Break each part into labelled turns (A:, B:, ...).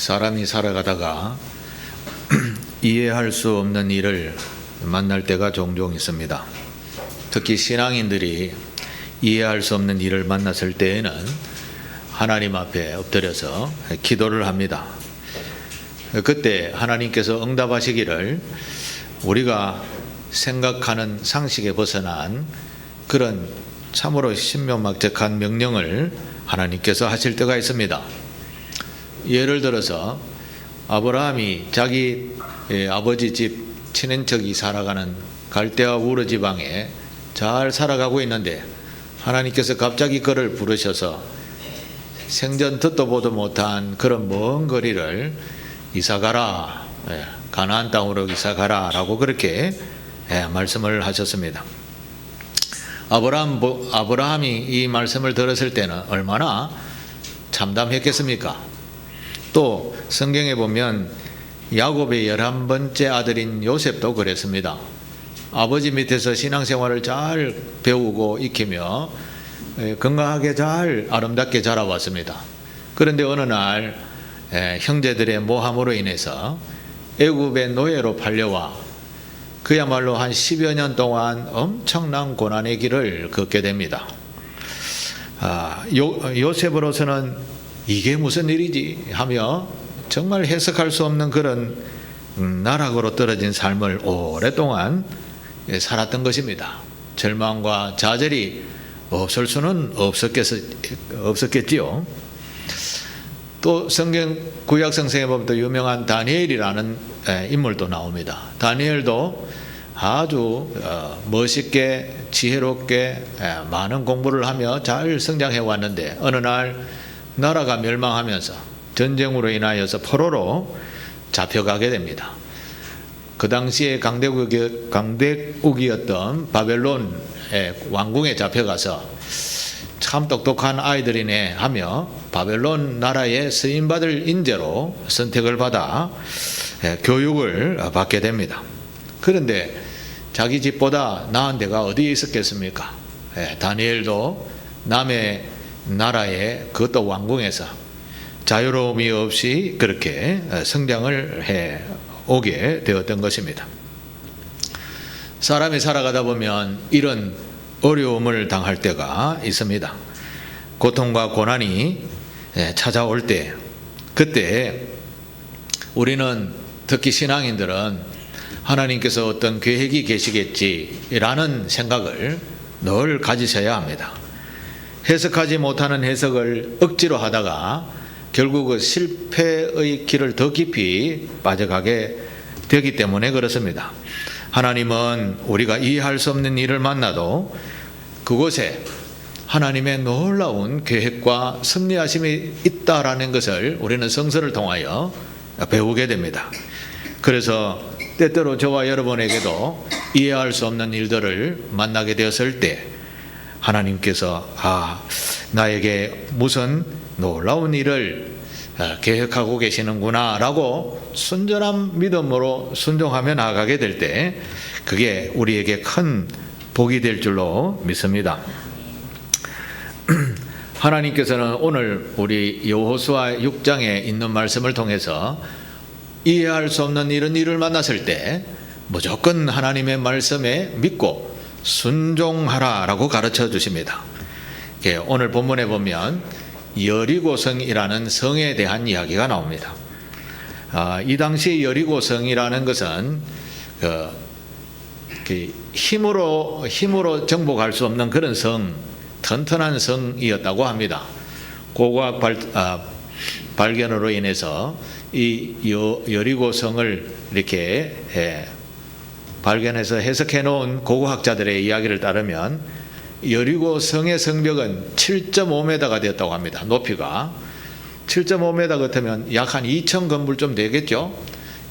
A: 사람이 살아가다가 이해할 수 없는 일을 만날 때가 종종 있습니다. 특히 신앙인들이 이해할 수 없는 일을 만났을 때에는 하나님 앞에 엎드려서 기도를 합니다. 그때 하나님께서 응답하시기를 우리가 생각하는 상식에 벗어난 그런 참으로 신명막적한 명령을 하나님께서 하실 때가 있습니다. 예를 들어서 아브라함이 자기 아버지 집 친인척이 살아가는 갈대아 우르 지방에 잘 살아가고 있는데 하나님께서 갑자기 그를 부르셔서 생전 듣도 보도 못한 그런 먼 거리를 이사가라, 가나안 땅으로 이사가라 라고 그렇게 말씀을 하셨습니다. 아브라함이 이 말씀을 들었을 때는 얼마나 참담했겠습니까? 또 성경에 보면 야곱의 11번째 아들인 요셉도 그랬습니다. 아버지 밑에서 신앙생활을 잘 배우고 익히며 건강하게 잘 아름답게 자라왔습니다. 그런데 어느 날 형제들의 모함으로 인해서 애굽의 노예로 팔려와 그야말로 한 10여 년 동안 엄청난 고난의 길을 걷게 됩니다. 요셉으로서는 이게 무슨 일이지 하며 정말 해석할 수 없는 그런 나락으로 떨어진 삶을 오랫동안 살았던 것입니다. 절망과 좌절이 없을 수는 없었겠지요. 또 성경 구약 성경에 보면 또 유명한 다니엘이라는 인물도 나옵니다. 다니엘도 아주 멋있게 지혜롭게 많은 공부를 하며 잘 성장해 왔는데 어느 날 나라가 멸망하면서 전쟁으로 인하여서 포로로 잡혀가게 됩니다. 그 당시에 강대국이었던 바벨론의 왕궁에 잡혀가서 참 똑똑한 아이들이네 하며 바벨론 나라에 쓰임받을 인재로 선택을 받아 교육을 받게 됩니다. 그런데 자기 집보다 나은 데가 어디에 있었겠습니까? 다니엘도 남의 나라에 그것도 왕궁에서 자유로움이 없이 그렇게 성장을 해 오게 되었던 것입니다. 사람이 살아가다 보면 이런 어려움을 당할 때가 있습니다. 고통과 고난이 찾아올 때 그때 우리는 특히 신앙인들은 하나님께서 어떤 계획이 계시겠지라는 생각을 늘 가지셔야 합니다. 해석하지 못하는 해석을 억지로 하다가 결국 그 실패의 길을 더 깊이 빠져가게 되기 때문에 그렇습니다. 하나님은 우리가 이해할 수 없는 일을 만나도 그곳에 하나님의 놀라운 계획과 섭리하심이 있다라는 것을 우리는 성서를 통하여 배우게 됩니다. 그래서 때때로 저와 여러분에게도 이해할 수 없는 일들을 만나게 되었을 때 하나님께서 나에게 무슨 놀라운 일을 계획하고 계시는구나 라고 순전한 믿음으로 순종하며 나아가게 될 때 그게 우리에게 큰 복이 될 줄로 믿습니다. 하나님께서는 오늘 우리 여호수아 6장에 있는 말씀을 통해서 이해할 수 없는 이런 일을 만났을 때 무조건 하나님의 말씀에 믿고 순종하라라고 가르쳐 주십니다. 오늘 본문에 보면 여리고성이라는 성에 대한 이야기가 나옵니다. 이 당시 여리고성이라는 것은 힘으로 정복할 수 없는 그런 성, 튼튼한 성이었다고 합니다. 고고학 발견으로 인해서 이 여리고성을 이렇게 발견해서 해석해 놓은 고고학자들의 이야기를 따르면 여리고 성의 성벽은 7.5m가 되었다고 합니다. 높이가 7.5m 같으면 약 한 2,000 건물쯤 되겠죠.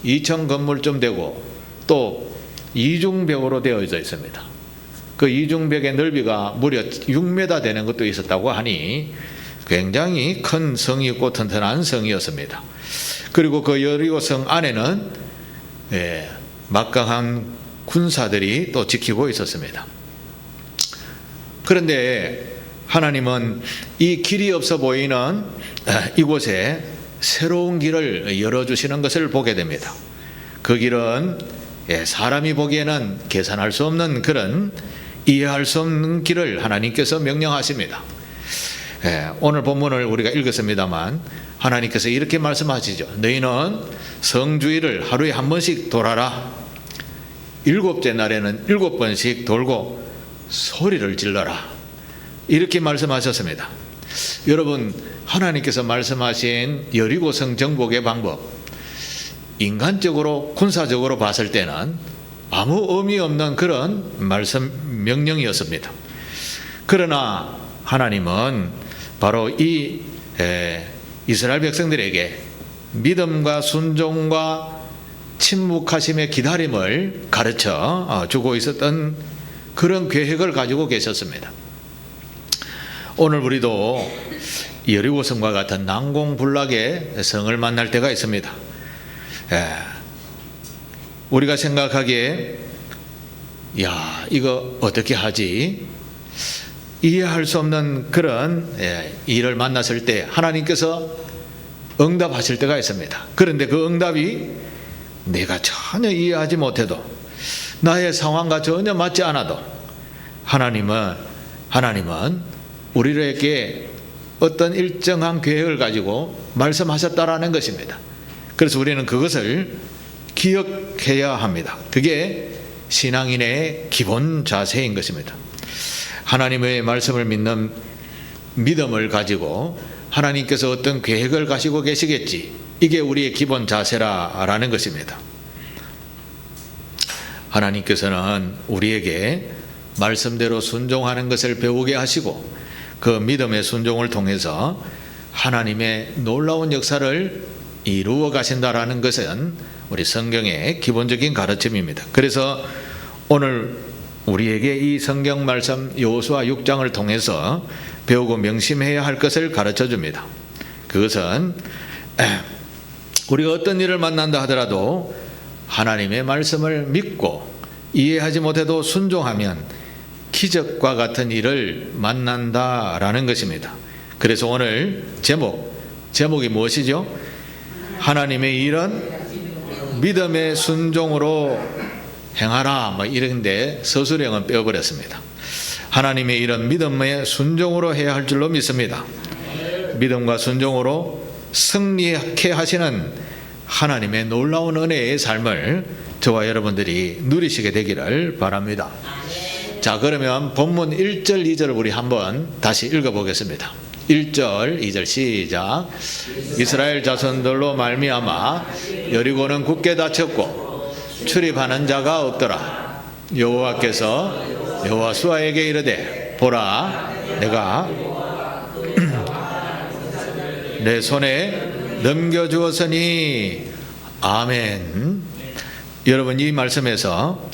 A: 2,000 건물쯤 되고 또 이중벽으로 되어져 있습니다. 그 이중벽의 넓이가 무려 6m 되는 것도 있었다고 하니 굉장히 큰 성이었고 튼튼한 성이었습니다. 그리고 그 여리고 성 안에는 막강한 군사들이 또 지키고 있었습니다. 그런데 하나님은 이 길이 없어 보이는 이곳에 새로운 길을 열어주시는 것을 보게 됩니다. 그 길은 사람이 보기에는 계산할 수 없는 그런 이해할 수 없는 길을 하나님께서 명령하십니다. 오늘 본문을 우리가 읽었습니다만 하나님께서 이렇게 말씀하시죠. 너희는 성주일을 하루에 한 번씩 돌아라. 7째 날에는 7번씩 돌고 소리를 질러라. 이렇게 말씀하셨습니다. 여러분, 하나님께서 말씀하신 여리고성 정복의 방법, 인간적으로 군사적으로 봤을 때는 아무 의미 없는 그런 말씀 명령이었습니다. 그러나 하나님은 바로 이 이스라엘 백성들에게 믿음과 순종과 침묵하심의 기다림을 가르쳐 주고 있었던 그런 계획을 가지고 계셨습니다. 오늘 우리도 여리고성과 같은 난공불락의 성을 만날 때가 있습니다. 우리가 생각하기에 이거 어떻게 하지? 이해할 수 없는 그런 일을 만났을 때 하나님께서 응답하실 때가 있습니다. 그런데 그 응답이 내가 전혀 이해하지 못해도 나의 상황과 전혀 맞지 않아도 하나님은 우리에게 어떤 일정한 계획을 가지고 말씀하셨다라는 것입니다. 그래서 우리는 그것을 기억해야 합니다. 그게 신앙인의 기본 자세인 것입니다. 하나님의 말씀을 믿는 믿음을 가지고 하나님께서 어떤 계획을 가지고 계시겠지, 이게 우리의 기본 자세라는 것입니다. 하나님께서는 우리에게 말씀대로 순종하는 것을 배우게 하시고 그 믿음의 순종을 통해서 하나님의 놀라운 역사를 이루어 가신다라는 것은 우리 성경의 기본적인 가르침입니다. 그래서 오늘 우리에게 이 성경 말씀 여호수아 6장을 통해서 배우고 명심해야 할 것을 가르쳐 줍니다. 그것은 우리가 어떤 일을 만난다 하더라도 하나님의 말씀을 믿고 이해하지 못해도 순종하면 기적과 같은 일을 만난다라는 것입니다. 그래서 오늘 제목이 무엇이죠? 하나님의 일은 믿음의 순종으로 행하라, 이런데 서술형은 빼어버렸습니다. 하나님의 일은 믿음의 순종으로 해야 할 줄로 믿습니다. 믿음과 순종으로 승리케 하시는 하나님의 놀라운 은혜의 삶을 저와 여러분들이 누리시게 되기를 바랍니다. 자, 그러면 본문 1절 2절을 우리 한번 다시 읽어보겠습니다. 1절 2절 시작. 이스라엘 자손들로 말미암아 여리고는 굳게 닫혔고 출입하는 자가 없더라. 여호와께서 여호수아에게 이르되 보라, 내가 내 손에 넘겨주었으니. 아멘. 여러분, 이 말씀에서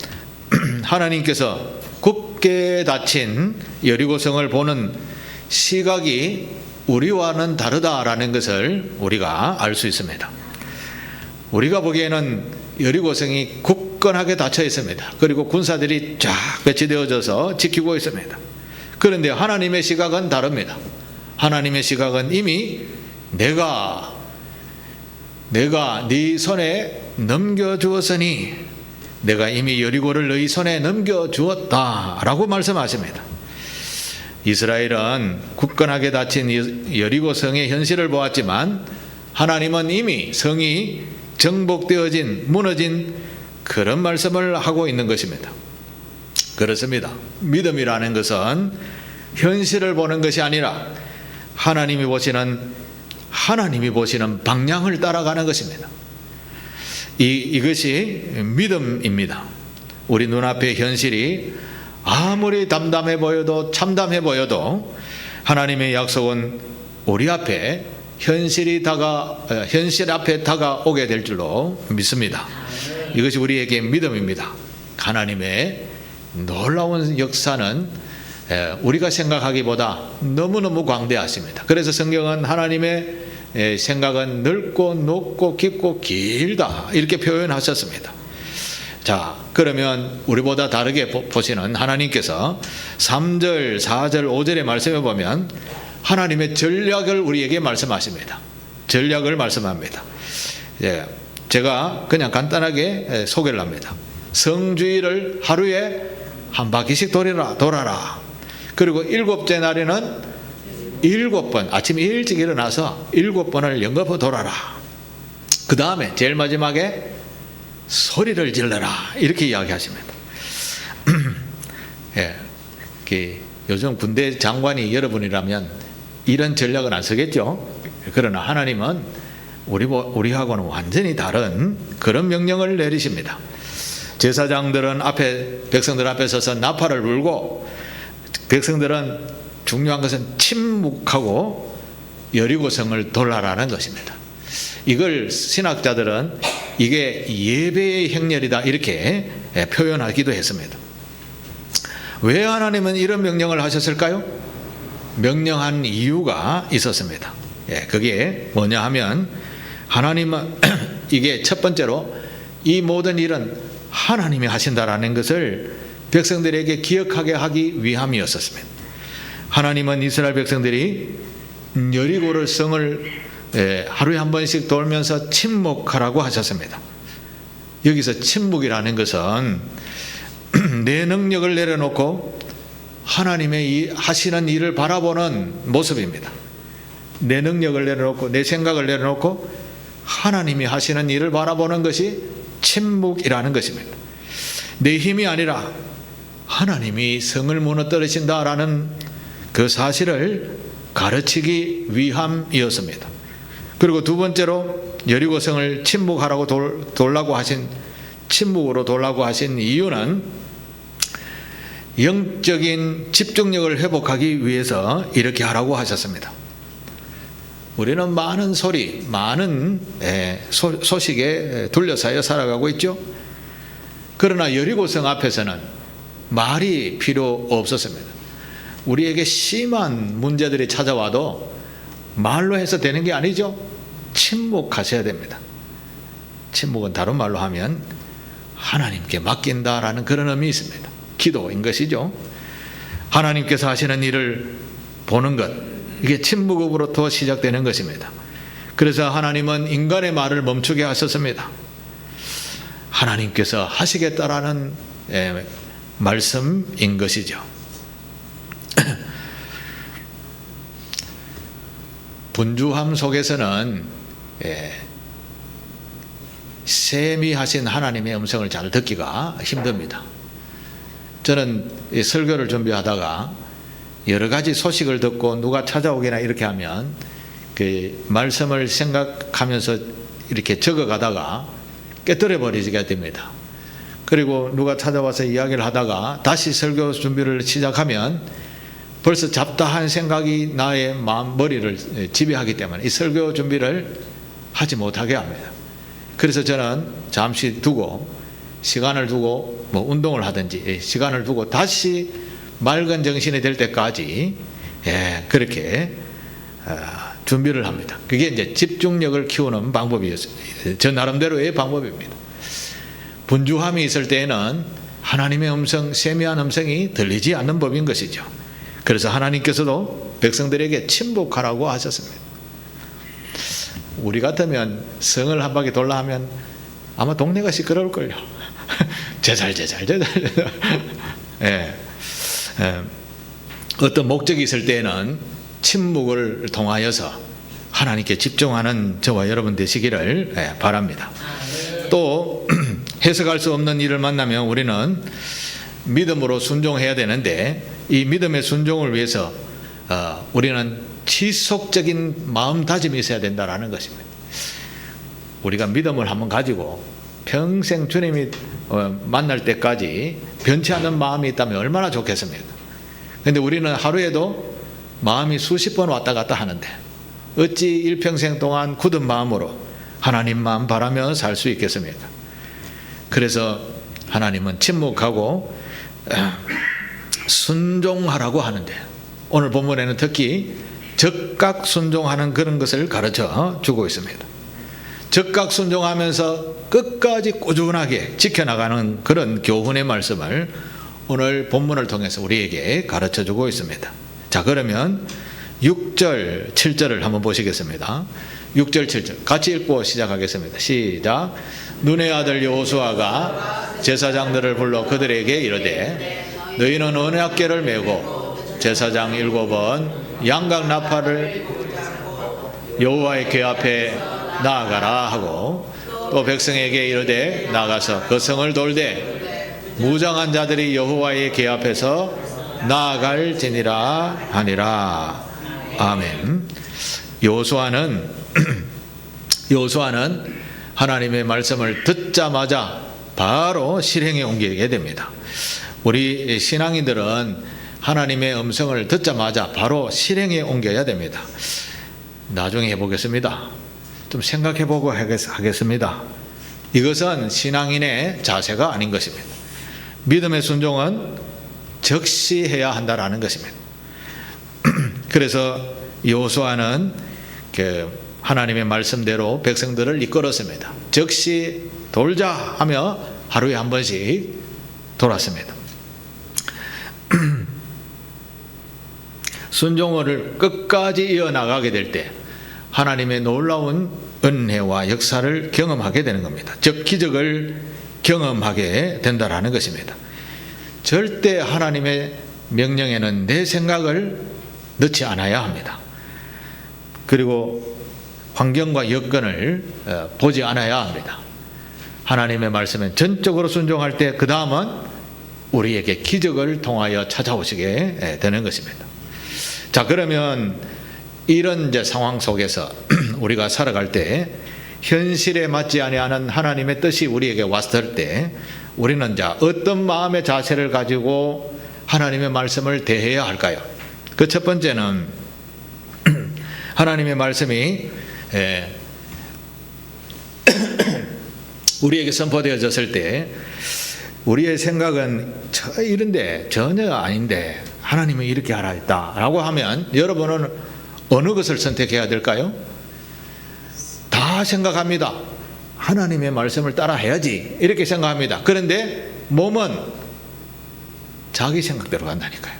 A: 하나님께서 굳게 닫힌 여리고성을 보는 시각이 우리와는 다르다라는 것을 우리가 알 수 있습니다. 우리가 보기에는 여리고성이 굳건하게 닫혀 있습니다. 그리고 군사들이 쫙 배치되어져서 지키고 있습니다. 그런데 하나님의 시각은 다릅니다. 하나님의 시각은 이미 내가 네 손에 넘겨주었으니, 내가 이미 여리고를 너희 손에 넘겨주었다라고 말씀하십니다. 이스라엘은 굳건하게 닫힌 여리고성의 현실을 보았지만 하나님은 이미 성이 무너진 그런 말씀을 하고 있는 것입니다. 그렇습니다. 믿음이라는 것은 현실을 보는 것이 아니라 하나님이 보시는 방향을 따라가는 것입니다. 이것이 믿음입니다. 우리 눈앞의 현실이 아무리 담담해 보여도 참담해 보여도 하나님의 약속은 우리 앞에 현실 앞에 다가오게 될 줄로 믿습니다. 이것이 우리에게 믿음입니다. 하나님의 놀라운 역사는 우리가 생각하기보다 너무너무 광대하십니다. 그래서 성경은 하나님의 생각은 넓고 높고 깊고 길다, 이렇게 표현하셨습니다. 자, 그러면 우리보다 다르게 보시는 하나님께서 3절, 4절, 5절의 말씀에 보면 하나님의 전략을 우리에게 말씀하십니다. 전략을 말씀합니다. 제가 그냥 간단하게 소개를 합니다. 성주일을 하루에 한 바퀴씩 돌아라. 그리고 7째 날에는 7번, 아침에 일찍 일어나서 7번을 연거푸 돌아라. 그 다음에 제일 마지막에 소리를 질러라. 이렇게 이야기하십니다. 요즘 군대 장관이 여러분이라면 이런 전략은 안 쓰겠죠. 그러나 하나님은 우리하고는 완전히 다른 그런 명령을 내리십니다. 제사장들은 백성들 앞에 서서 나팔을 불고, 백성들은 중요한 것은 침묵하고 여리고성을 돌아라는 것입니다. 이걸 신학자들은 이게 예배의 행렬이다 이렇게 표현하기도 했습니다. 왜 하나님은 이런 명령을 하셨을까요? 명령한 이유가 있었습니다. 그게 뭐냐 하면, 하나님은 이게 첫 번째로 이 모든 일은 하나님이 하신다라는 것을 백성들에게 기억하게 하기 위함이었습니다. 하나님은 이스라엘 백성들이 여리고 성을 하루에 한 번씩 돌면서 침묵하라고 하셨습니다. 여기서 침묵이라는 것은 내 능력을 내려놓고 하나님의 하시는 일을 바라보는 모습입니다. 내 능력을 내려놓고 내 생각을 내려놓고 하나님이 하시는 일을 바라보는 것이 침묵이라는 것입니다. 내 힘이 아니라 하나님이 성을 무너뜨리신다라는 그 사실을 가르치기 위함이었습니다. 그리고 두 번째로 여리고성을 침묵으로 돌라고 하신 이유는 영적인 집중력을 회복하기 위해서 이렇게 하라고 하셨습니다. 우리는 많은 소리, 많은 소식에 둘러싸여 살아가고 있죠. 그러나 여리고성 앞에서는 말이 필요 없었습니다. 우리에게 심한 문제들이 찾아와도 말로 해서 되는 게 아니죠. 침묵하셔야 됩니다. 침묵은 다른 말로 하면 하나님께 맡긴다라는 그런 의미 있습니다. 기도인 것이죠. 하나님께서 하시는 일을 보는 것, 이게 침묵으로부터 시작되는 것입니다. 그래서 하나님은 인간의 말을 멈추게 하셨습니다. 하나님께서 하시겠다라는 말씀인 것이죠. 분주함 속에서는 세미하신 하나님의 음성을 잘 듣기가 힘듭니다. 저는 설교를 준비하다가 여러 가지 소식을 듣고 누가 찾아오거나 이렇게 하면 그 말씀을 생각하면서 이렇게 적어가다가 깨뜨려 버리게 됩니다. 그리고 누가 찾아와서 이야기를 하다가 다시 설교 준비를 시작하면 벌써 잡다한 생각이 나의 머리를 지배하기 때문에 이 설교 준비를 하지 못하게 합니다. 그래서 저는 잠시 두고 시간을 두고 운동을 하든지 시간을 두고 다시 맑은 정신이 될 때까지 그렇게 준비를 합니다. 그게 이제 집중력을 키우는 방법이었어요. 저 나름대로의 방법입니다. 분주함이 있을 때에는 하나님의 음성, 세미한 음성이 들리지 않는 법인 것이죠. 그래서 하나님께서도 백성들에게 침묵하라고 하셨습니다. 우리 같으면 성을 한 바퀴 돌라 하면 아마 동네가 시끄러울걸요. 제잘. 어떤 목적이 있을 때는 침묵을 통하여서 하나님께 집중하는 저와 여러분 되시기를 바랍니다. 또 해석할 수 없는 일을 만나면 우리는 믿음으로 순종해야 되는데 이 믿음의 순종을 위해서 우리는 지속적인 마음다짐이 있어야 된다는 것입니다. 우리가 믿음을 한번 가지고 평생 주님이 만날 때까지 변치 않는 마음이 있다면 얼마나 좋겠습니까? 그런데 우리는 하루에도 마음이 수십 번 왔다 갔다 하는데 어찌 일평생 동안 굳은 마음으로 하나님만 바라며 살 수 있겠습니까? 그래서 하나님은 침묵하고 순종하라고 하는데 오늘 본문에는 특히 적각 순종하는 그런 것을 가르쳐 주고 있습니다. 적각 순종하면서 끝까지 꾸준하게 지켜나가는 그런 교훈의 말씀을 오늘 본문을 통해서 우리에게 가르쳐 주고 있습니다. 자, 그러면 6절, 7절을 한번 보시겠습니다. 6절 7절 같이 읽고 시작하겠습니다. 시작. 눈의 아들 여호수아가 제사장들을 불러 그들에게 이르되 너희는 언약궤를 메고 제사장 7은 양각 나팔을 여호와의 궤 앞에 나아가라 하고 또 백성에게 이르되 나가서 그 성을 돌되 무장한 자들이 여호와의 궤 앞에서 나아갈지니라 하니라. 아멘. 여호수아는 하나님의 말씀을 듣자마자 바로 실행에 옮기게 됩니다. 우리 신앙인들은 하나님의 음성을 듣자마자 바로 실행에 옮겨야 됩니다. 나중에 해보겠습니다. 좀 생각해보고 하겠습니다. 이것은 신앙인의 자세가 아닌 것입니다. 믿음의 순종은 적시해야 한다라는 것입니다. 그래서 여호수아는 하나님의 말씀대로 백성들을 이끌었습니다. 적시 돌자 하며 하루에 한 번씩 돌았습니다. 순종을 끝까지 이어나가게 될 때 하나님의 놀라운 은혜와 역사를 경험하게 되는 겁니다. 즉 기적을 경험하게 된다라는 것입니다. 절대 하나님의 명령에는 내 생각을 넣지 않아야 합니다. 그리고 환경과 여건을 보지 않아야 합니다. 하나님의 말씀에 전적으로 순종할 때 그 다음은 우리에게 기적을 통하여 찾아오시게 되는 것입니다. 자, 그러면 이런 이제 상황 속에서 우리가 살아갈 때 현실에 맞지 아니하는 하나님의 뜻이 우리에게 왔을 때 우리는 이제 어떤 마음의 자세를 가지고 하나님의 말씀을 대해야 할까요? 그 첫 번째는 하나님의 말씀이 우리에게 선포되어졌을 때 우리의 생각은 이런데 전혀 아닌데 하나님은 이렇게 하라 했다라고 하면 여러분은 어느 것을 선택해야 될까요? 다 생각합니다. 하나님의 말씀을 따라 해야지 이렇게 생각합니다. 그런데 몸은 자기 생각대로 간다니까요.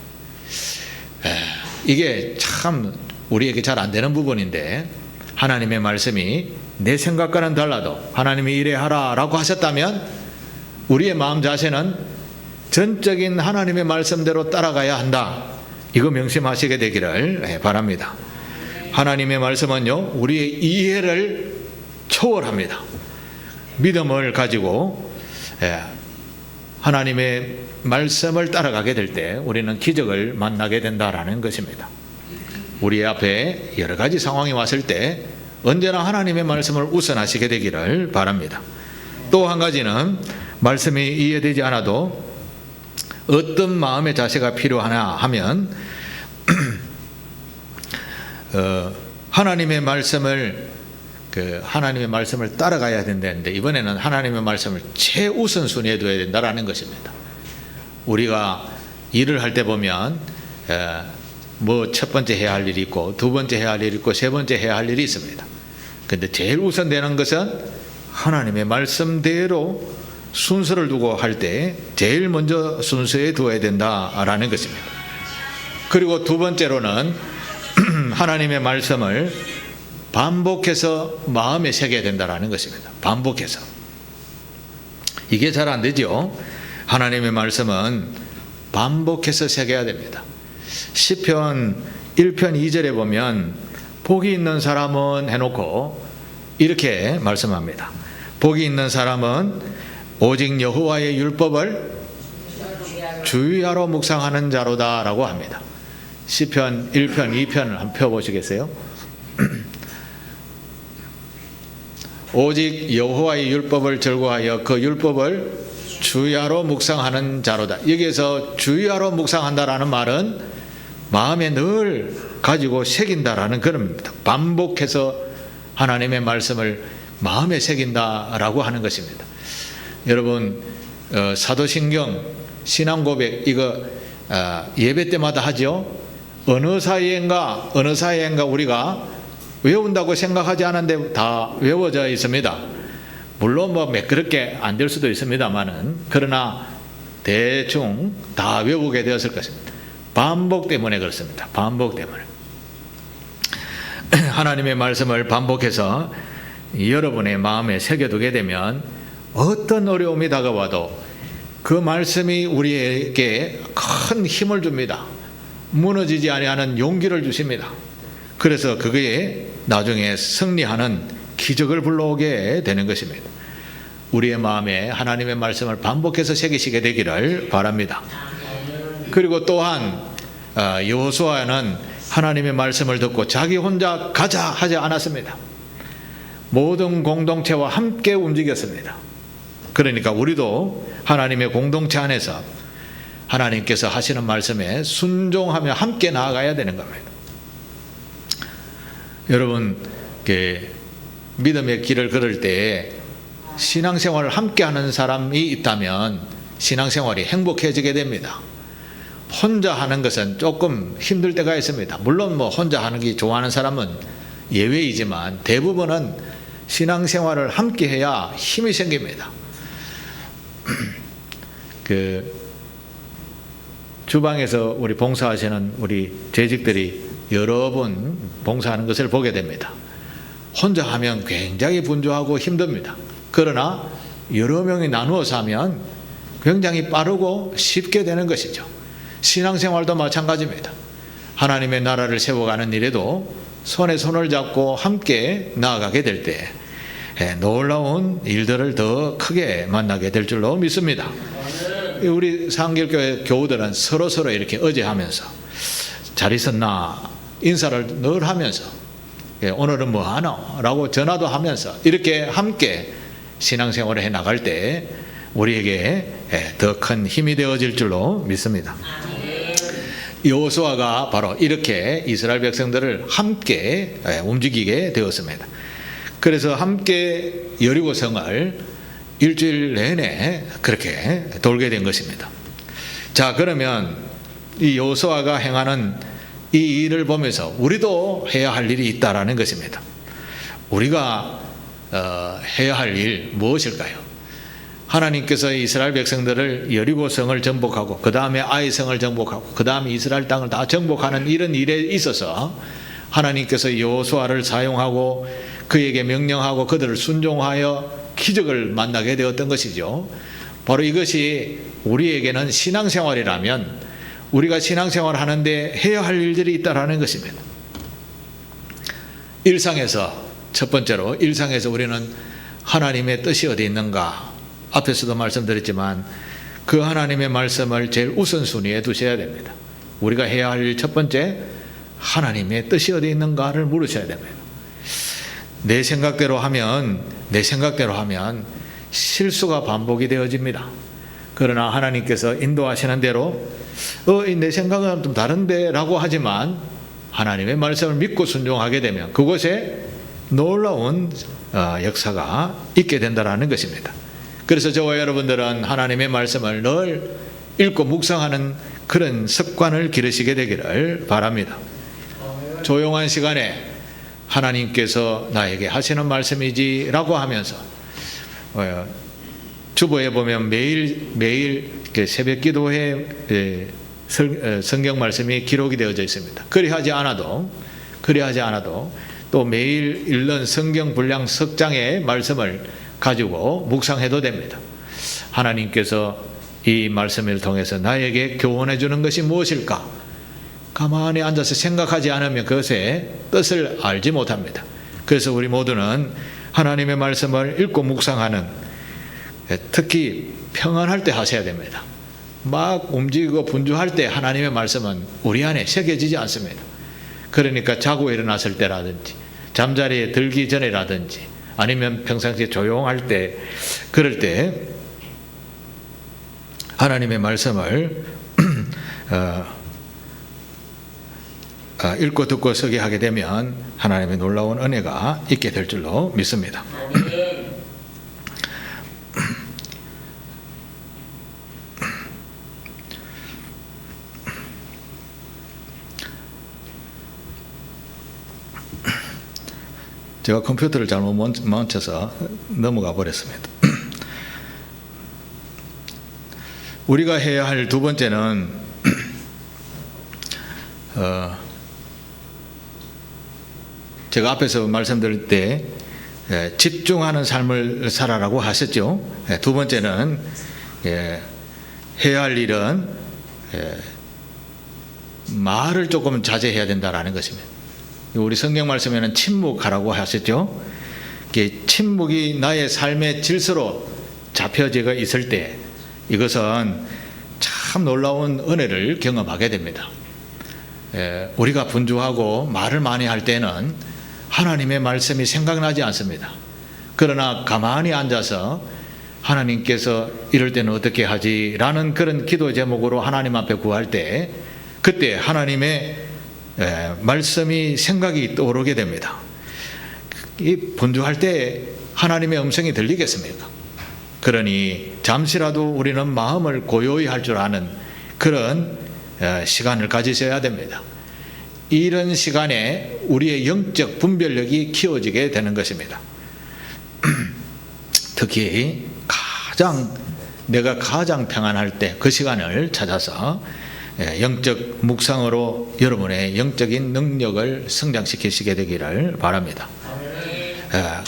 A: 이게 참 우리에게 잘 안 되는 부분인데 하나님의 말씀이 내 생각과는 달라도 하나님이 이래 하라라고 하셨다면 우리의 마음 자세는 전적인 하나님의 말씀대로 따라가야 한다. 이거 명심하시게 되기를 바랍니다. 하나님의 말씀은요 우리의 이해를 초월합니다. 믿음을 가지고 하나님의 말씀을 따라가게 될 때 우리는 기적을 만나게 된다라는 것입니다. 우리 앞에 여러 가지 상황이 왔을 때 언제나 하나님의 말씀을 우선하시게 되기를 바랍니다. 또 한 가지는 말씀이 이해되지 않아도 어떤 마음의 자세가 필요하나 하면 하나님의 말씀을 따라가야 된다는데 이번에는 하나님의 말씀을 최우선순위에 둬야 된다라는 것입니다. 우리가 일을 할 때 보면 뭐 첫 번째 해야 할 일이 있고 두 번째 해야 할 일이 있고 세 번째 해야 할 일이 있습니다. 그런데 제일 우선되는 것은 하나님의 말씀대로 순서를 두고 할 때 제일 먼저 순서에 두어야 된다라는 것입니다. 그리고 두 번째로는 하나님의 말씀을 반복해서 마음에 새겨야 된다라는 것입니다. 반복해서. 이게 잘 안 되죠. 하나님의 말씀은 반복해서 새겨야 됩니다. 시편 1편 2절에 보면 복이 있는 사람은 해놓고 이렇게 말씀합니다. 복이 있는 사람은 오직 여호와의 율법을 주의하러 묵상하는 자로다라고 합니다. 시편 1편 2편을 한번 펴보시겠어요? 오직 여호와의 율법을 즐거워하여 그 율법을 주의하러 묵상하는 자로다. 여기에서 주의하러 묵상한다라는 말은 마음에 늘 가지고 새긴다라는 그런 겁니다. 반복해서 하나님의 말씀을 마음에 새긴다라고 하는 것입니다. 여러분 사도신경 신앙고백 이거 예배 때마다 하죠. 어느 사이엔가 우리가 외운다고 생각하지 않은데 다 외워져 있습니다. 물론 뭐 매끄럽게 안 될 수도 있습니다만은 그러나 대충 다 외우게 되었을 것입니다. 반복 때문에 그렇습니다. 반복 때문에. 하나님의 말씀을 반복해서 여러분의 마음에 새겨두게 되면 어떤 어려움이 다가와도 그 말씀이 우리에게 큰 힘을 줍니다. 무너지지 아니하는 용기를 주십니다. 그래서 그게 나중에 승리하는 기적을 불러오게 되는 것입니다. 우리의 마음에 하나님의 말씀을 반복해서 새기시게 되기를 바랍니다. 그리고 또한 여호수아는 하나님의 말씀을 듣고 자기 혼자 가자 하지 않았습니다. 모든 공동체와 함께 움직였습니다. 그러니까 우리도 하나님의 공동체 안에서 하나님께서 하시는 말씀에 순종하며 함께 나아가야 되는 겁니다. 여러분, 믿음의 길을 걸을 때 신앙생활을 함께 하는 사람이 있다면 신앙생활이 행복해지게 됩니다. 혼자 하는 것은 조금 힘들 때가 있습니다. 물론 혼자 하는 게 좋아하는 사람은 예외이지만 대부분은 신앙생활을 함께 해야 힘이 생깁니다. 주방에서 우리 봉사하시는 우리 재직들이 여러 번 봉사하는 것을 보게 됩니다. 혼자 하면 굉장히 분주하고 힘듭니다. 그러나 여러 명이 나누어서 하면 굉장히 빠르고 쉽게 되는 것이죠. 신앙생활도 마찬가지입니다. 하나님의 나라를 세워가는 일에도 손에 손을 잡고 함께 나아가게 될 때 놀라운 일들을 더 크게 만나게 될 줄로 믿습니다. 우리 상길교회 교우들은 서로 이렇게 의지하면서 잘 있었나 인사를 늘 하면서 오늘은 뭐 하노? 라고 전화도 하면서 이렇게 함께 신앙생활을 해 나갈 때 우리에게 더 큰 힘이 되어질 줄로 믿습니다. 여호수아가 바로 이렇게 이스라엘 백성들을 함께 움직이게 되었습니다. 그래서 함께 여리고성을 일주일 내내 그렇게 돌게 된 것입니다. 자, 그러면 이 여호수아가 행하는 이 일을 보면서 우리도 해야 할 일이 있다라는 것입니다. 우리가 해야 할 일 무엇일까요? 하나님께서 이스라엘 백성들을 여리고성을 정복하고 그 다음에 아이성을 정복하고 그 다음에 이스라엘 땅을 다 정복하는 이런 일에 있어서 하나님께서 여호수아를 사용하고 그에게 명령하고 그들을 순종하여 기적을 만나게 되었던 것이죠. 바로 이것이 우리에게는 신앙생활이라면 우리가 신앙생활을 하는데 해야 할 일들이 있다라는 것입니다. 일상에서 첫 번째로 일상에서 우리는 하나님의 뜻이 어디 있는가, 앞에서도 말씀드렸지만 그 하나님의 말씀을 제일 우선순위에 두셔야 됩니다. 우리가 해야 할 일 첫 번째, 하나님의 뜻이 어디 있는가를 물으셔야 됩니다. 내 생각대로 하면 실수가 반복이 되어집니다. 그러나 하나님께서 인도하시는 대로 내 생각은 좀 다른데 라고 하지만 하나님의 말씀을 믿고 순종하게 되면 그곳에 놀라운 역사가 있게 된다는 것입니다. 그래서 저와 여러분들은 하나님의 말씀을 늘 읽고 묵상하는 그런 습관을 기르시게 되기를 바랍니다. 조용한 시간에 하나님께서 나에게 하시는 말씀이지 라고 하면서 주보에 보면 매일 새벽 기도회 성경 말씀이 기록이 되어져 있습니다. 그리하지 않아도 또 매일 읽는 성경 분량 석 장의 말씀을 가지고 묵상해도 됩니다. 하나님께서 이 말씀을 통해서 나에게 교훈해 주는 것이 무엇일까? 가만히 앉아서 생각하지 않으면 그것의 뜻을 알지 못합니다. 그래서 우리 모두는 하나님의 말씀을 읽고 묵상하는, 특히 평안할 때 하셔야 됩니다. 막 움직이고 분주할 때 하나님의 말씀은 우리 안에 새겨지지 않습니다. 그러니까 자고 일어났을 때라든지 잠자리에 들기 전에라든지 아니면 평상시에 조용할 때, 그럴 때 하나님의 말씀을 읽고 듣고 서게 하게 되면 하나님의 놀라운 은혜가 있게 될 줄로 믿습니다. 제가 컴퓨터를 잘못 멈춰서 넘어가 버렸습니다. 우리가 해야 할 두 번째는 제가 앞에서 말씀드릴 때 집중하는 삶을 살아라고 하셨죠. 두 번째는 해야 할 일은 말을 조금 자제해야 된다라는 것입니다. 우리 성경 말씀에는 침묵하라고 하셨죠. 침묵이 나의 삶의 질서로 잡혀져 있을 때 이것은 참 놀라운 은혜를 경험하게 됩니다. 우리가 분주하고 말을 많이 할 때는 하나님의 말씀이 생각나지 않습니다. 그러나 가만히 앉아서 하나님께서 이럴 때는 어떻게 하지? 라는 그런 기도 제목으로 하나님 앞에 구할 때 그때 하나님의 말씀이 생각이 떠오르게 됩니다. 이 분주할 때 하나님의 음성이 들리겠습니까? 그러니 잠시라도 우리는 마음을 고요히 할 줄 아는 그런 시간을 가지셔야 됩니다. 이런 시간에 우리의 영적 분별력이 키워지게 되는 것입니다. 특히 내가 가장 평안할 때 그 시간을 찾아서 영적 묵상으로 여러분의 영적인 능력을 성장시키시게 되기를 바랍니다.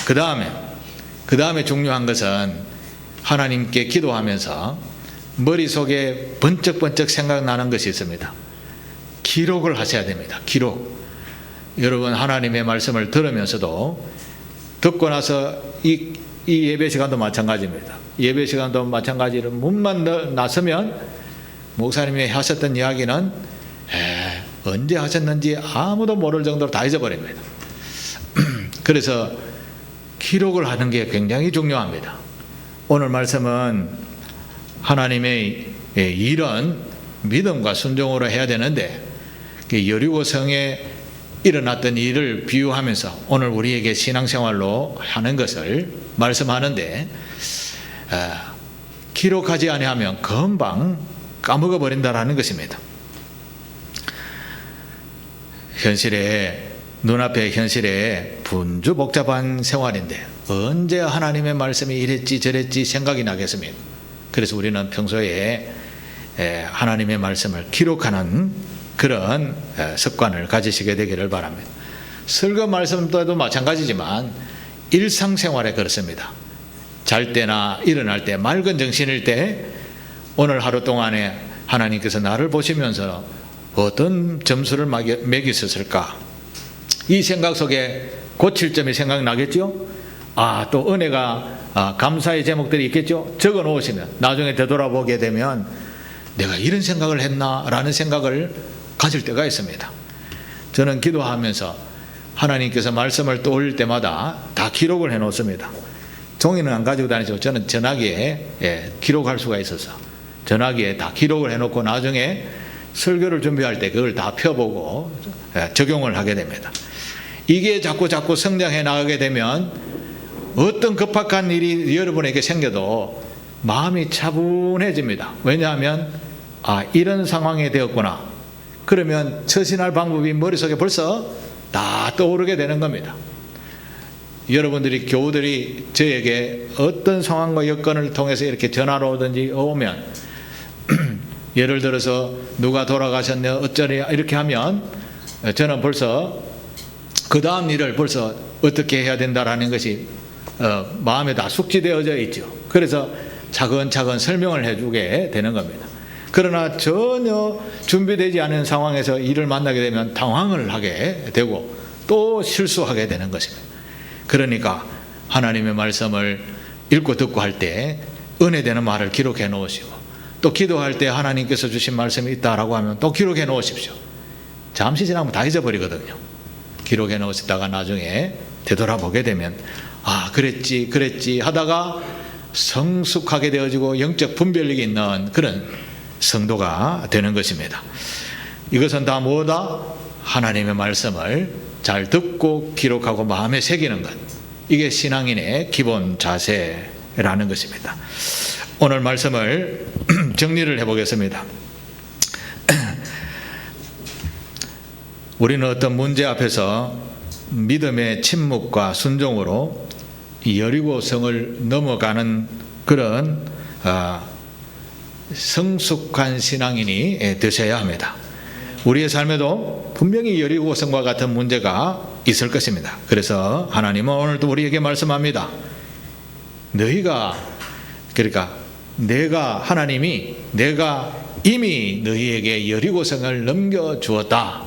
A: 그 다음에 중요한 것은 하나님께 기도하면서 머릿속에 번쩍번쩍 생각나는 것이 있습니다. 기록을 하셔야 됩니다. 기록. 여러분 하나님의 말씀을 들으면서도 듣고 나서 이 예배 시간도 마찬가지입니다. 예배 시간도 마찬가지로 문만 나서면 목사님이 하셨던 이야기는 언제 하셨는지 아무도 모를 정도로 다 잊어버립니다. 그래서 기록을 하는 게 굉장히 중요합니다. 오늘 말씀은 하나님의 일은 믿음과 순종으로 해야 되는데 여리고 성에 일어났던 일을 비유하면서 오늘 우리에게 신앙생활로 하는 것을 말씀하는데 기록하지 아니하면 금방 까먹어 버린다라는 것입니다. 눈앞의 현실에 분주 복잡한 생활인데 언제 하나님의 말씀이 이랬지 저랬지 생각이 나겠습니까? 그래서 우리는 평소에 하나님의 말씀을 기록하는 그런 습관을 가지시게 되기를 바랍니다. 설교 말씀도 마찬가지지만 일상생활에 그렇습니다. 잘 때나 일어날 때 맑은 정신일 때 오늘 하루 동안에 하나님께서 나를 보시면서 어떤 점수를 매기셨을까? 이 생각 속에 고칠 점이 생각나겠죠? 또 은혜가 감사의 제목들이 있겠죠? 적어 놓으시면 나중에 되돌아보게 되면 내가 이런 생각을 했나? 라는 생각을 가질 때가 있습니다. 저는 기도하면서 하나님께서 말씀을 떠올릴 때마다 다 기록을 해 놓습니다. 종이는 안 가지고 다니죠. 저는 전화기에 기록할 수가 있어서 전화기에 다 기록을 해 놓고 나중에 설교를 준비할 때 그걸 다 펴보고 적용을 하게 됩니다. 이게 자꾸 성장해 나가게 되면 어떤 급박한 일이 여러분에게 생겨도 마음이 차분해집니다. 왜냐하면 이런 상황이 되었구나. 그러면 처신할 방법이 머릿속에 벌써 다 떠오르게 되는 겁니다. 여러분들이 교우들이 저에게 어떤 상황과 여건을 통해서 이렇게 전화로 오든지 오면 예를 들어서 누가 돌아가셨네 어쩌냐 이렇게 하면 저는 벌써 그 다음 일을 벌써 어떻게 해야 된다라는 것이 마음에 다 숙지되어져 있죠. 그래서 차근차근 설명을 해주게 되는 겁니다. 그러나 전혀 준비되지 않은 상황에서 일을 만나게 되면 당황을 하게 되고 또 실수하게 되는 것입니다. 그러니까 하나님의 말씀을 읽고 듣고 할 때 은혜되는 말을 기록해 놓으시고 또 기도할 때 하나님께서 주신 말씀이 있다라고 하면 또 기록해 놓으십시오. 잠시 지나면 다 잊어버리거든요. 기록해 놓으시다가 나중에 되돌아보게 되면 그랬지 하다가 성숙하게 되어지고 영적 분별력이 있는 그런 성도가 되는 것입니다. 이것은 다 뭐다? 하나님의 말씀을 잘 듣고 기록하고 마음에 새기는 것. 이게 신앙인의 기본 자세라는 것입니다. 오늘 말씀을 정리를 해보겠습니다. 우리는 어떤 문제 앞에서 믿음의 침묵과 순종으로 여리고 성을 넘어가는 그런 성숙한 신앙인이 되셔야 합니다. 우리의 삶에도 분명히 여리고 성과 같은 문제가 있을 것입니다. 그래서 하나님은 오늘도 우리에게 말씀합니다. 내가 이미 너희에게 여리고성을 넘겨주었다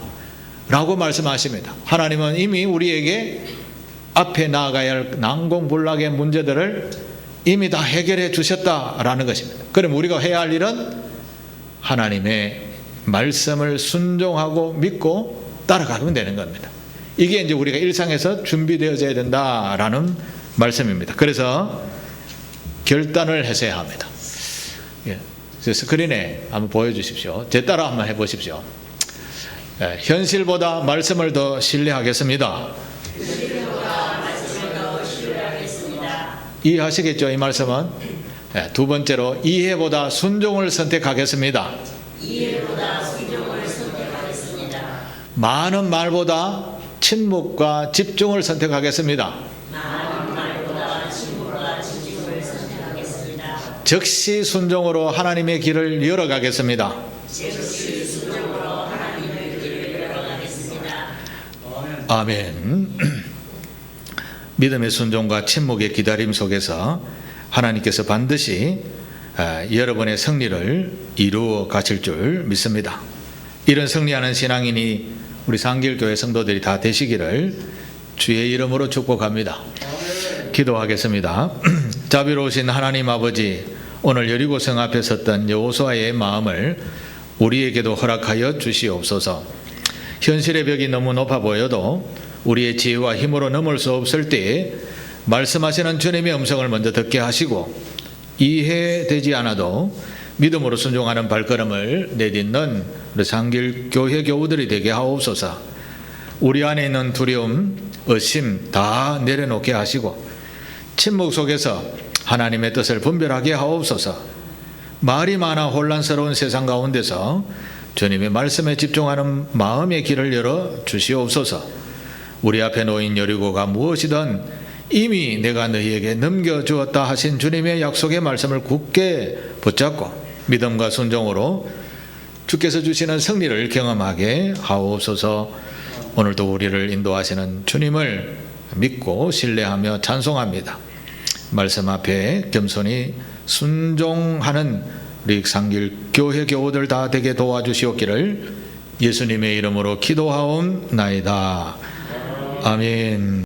A: 라고 말씀하십니다. 하나님은 이미 우리에게 앞에 나아가야 할 난공불락의 문제들을 이미 다 해결해 주셨다라는 것입니다. 그럼 우리가 해야 할 일은 하나님의 말씀을 순종하고 믿고 따라가면 되는 겁니다. 이게 이제 우리가 일상에서 준비되어져야 된다라는 말씀입니다. 그래서 결단을 하셔야 합니다. 그래서 스크린에 한번 보여주십시오. 제 따라 한번 해보십시오. 현실보다 말씀을 더 신뢰하겠습니다. 이해하시겠죠? 이 말씀은. 두 번째로 이해보다 순종을 선택하겠습니다. 많은 말보다 침묵과 집중을 선택하겠습니다. 즉시 순종으로 하나님의 길을 열어가겠습니다. 아멘. 믿음의 순종과 침묵의 기다림 속에서 하나님께서 반드시 여러분의 승리를 이루어 가실 줄 믿습니다. 이런 승리하는 신앙인이 우리 상길교회 성도들이 다 되시기를 주의 이름으로 축복합니다. 기도하겠습니다. 자비로우신 하나님 아버지, 오늘 여리고성 앞에 섰던 여호수아의 마음을 우리에게도 허락하여 주시옵소서. 현실의 벽이 너무 높아 보여도 우리의 지혜와 힘으로 넘을 수 없을 때에 말씀하시는 주님의 음성을 먼저 듣게 하시고, 이해되지 않아도 믿음으로 순종하는 발걸음을 내딛는 우리 상길교회 교우들이 되게 하옵소서. 우리 안에 있는 두려움, 의심 다 내려놓게 하시고 침묵 속에서 하나님의 뜻을 분별하게 하옵소서. 말이 많아 혼란스러운 세상 가운데서 주님의 말씀에 집중하는 마음의 길을 열어 주시옵소서. 우리 앞에 놓인 여리고가 무엇이든 이미 내가 너희에게 넘겨주었다 하신 주님의 약속의 말씀을 굳게 붙잡고 믿음과 순종으로 주께서 주시는 승리를 경험하게 하옵소서. 오늘도 우리를 인도하시는 주님을 믿고 신뢰하며 찬송합니다. 말씀 앞에 겸손히 순종하는 우리 상길교회 교우들 다 되게 도와주시옵기를 예수님의 이름으로 기도하옵나이다. 아멘.